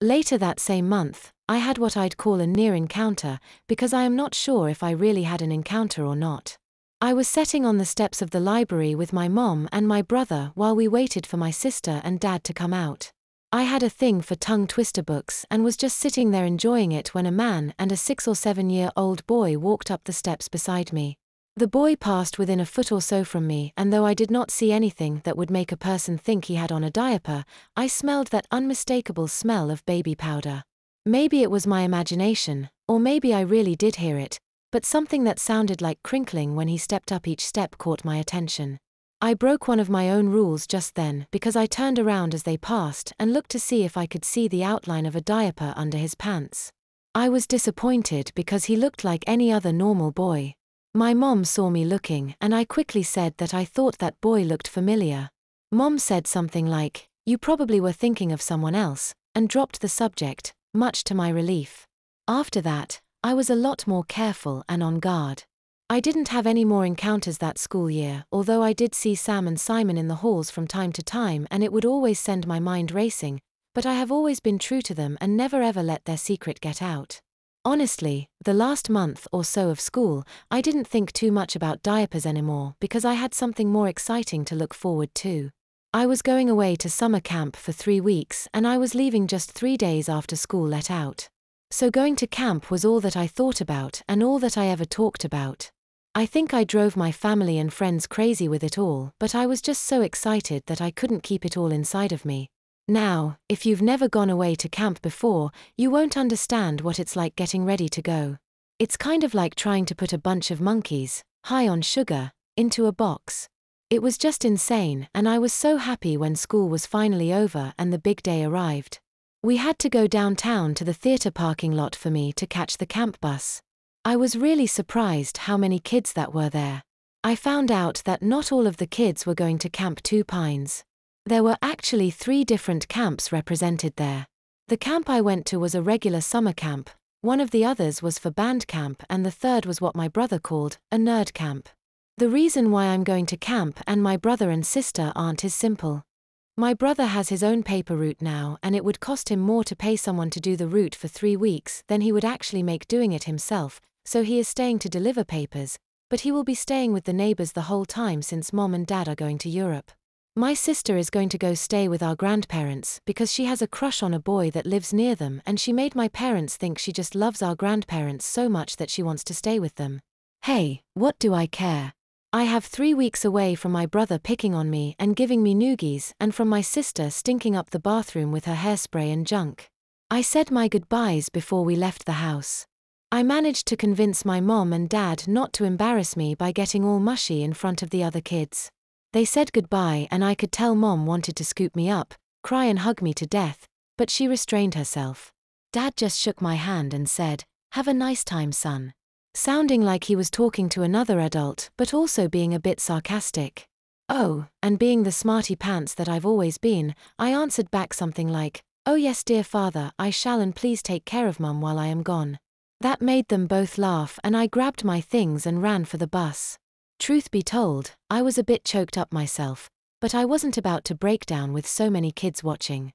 Later that same month, I had what I'd call a near encounter, because I am not sure if I really had an encounter or not. I was sitting on the steps of the library with my mom and my brother while we waited for my sister and dad to come out. I had a thing for tongue twister books and was just sitting there enjoying it when a man and a 6 or 7-year-old boy walked up the steps beside me. The boy passed within a foot or so from me, and though I did not see anything that would make a person think he had on a diaper, I smelled that unmistakable smell of baby powder. Maybe it was my imagination, or maybe I really did hear it, but something that sounded like crinkling when he stepped up each step caught my attention. I broke one of my own rules just then because I turned around as they passed and looked to see if I could see the outline of a diaper under his pants. I was disappointed because he looked like any other normal boy. My mom saw me looking and I quickly said that I thought that boy looked familiar. Mom said something like, "You probably were thinking of someone else," and dropped the subject, much to my relief. After that, I was a lot more careful and on guard. I didn't have any more encounters that school year, although I did see Sam and Simon in the halls from time to time and it would always send my mind racing, but I have always been true to them and never ever let their secret get out. Honestly, the last month or so of school, I didn't think too much about diapers anymore because I had something more exciting to look forward to. I was going away to summer camp for 3 weeks and I was leaving just 3 days after school let out. So going to camp was all that I thought about and all that I ever talked about. I think I drove my family and friends crazy with it all, but I was just so excited that I couldn't keep it all inside of me. Now, if you've never gone away to camp before, you won't understand what it's like getting ready to go. It's kind of like trying to put a bunch of monkeys, high on sugar, into a box. It was just insane, and I was so happy when school was finally over and the big day arrived. We had to go downtown to the theater parking lot for me to catch the camp bus. I was really surprised how many kids that were there. I found out that not all of the kids were going to Camp Two Pines. There were actually 3 different camps represented there. The camp I went to was a regular summer camp, one of the others was for band camp, and the third was what my brother called a nerd camp. The reason why I'm going to camp and my brother and sister aren't is simple. My brother has his own paper route now, and it would cost him more to pay someone to do the route for 3 weeks than he would actually make doing it himself, so he is staying to deliver papers, but he will be staying with the neighbors the whole time since Mom and Dad are going to Europe. My sister is going to go stay with our grandparents because she has a crush on a boy that lives near them, and she made my parents think she just loves our grandparents so much that she wants to stay with them. Hey, what do I care? I have 3 weeks away from my brother picking on me and giving me noogies, and from my sister stinking up the bathroom with her hairspray and junk. I said my goodbyes before we left the house. I managed to convince my mom and dad not to embarrass me by getting all mushy in front of the other kids. They said goodbye and I could tell Mom wanted to scoop me up, cry and hug me to death, but she restrained herself. Dad just shook my hand and said, "Have a nice time, son." Sounding like he was talking to another adult but also being a bit sarcastic. Oh, and being the smarty pants that I've always been, I answered back something like, "Oh yes dear father, I shall, and please take care of Mum while I am gone." That made them both laugh and I grabbed my things and ran for the bus. Truth be told, I was a bit choked up myself, but I wasn't about to break down with so many kids watching.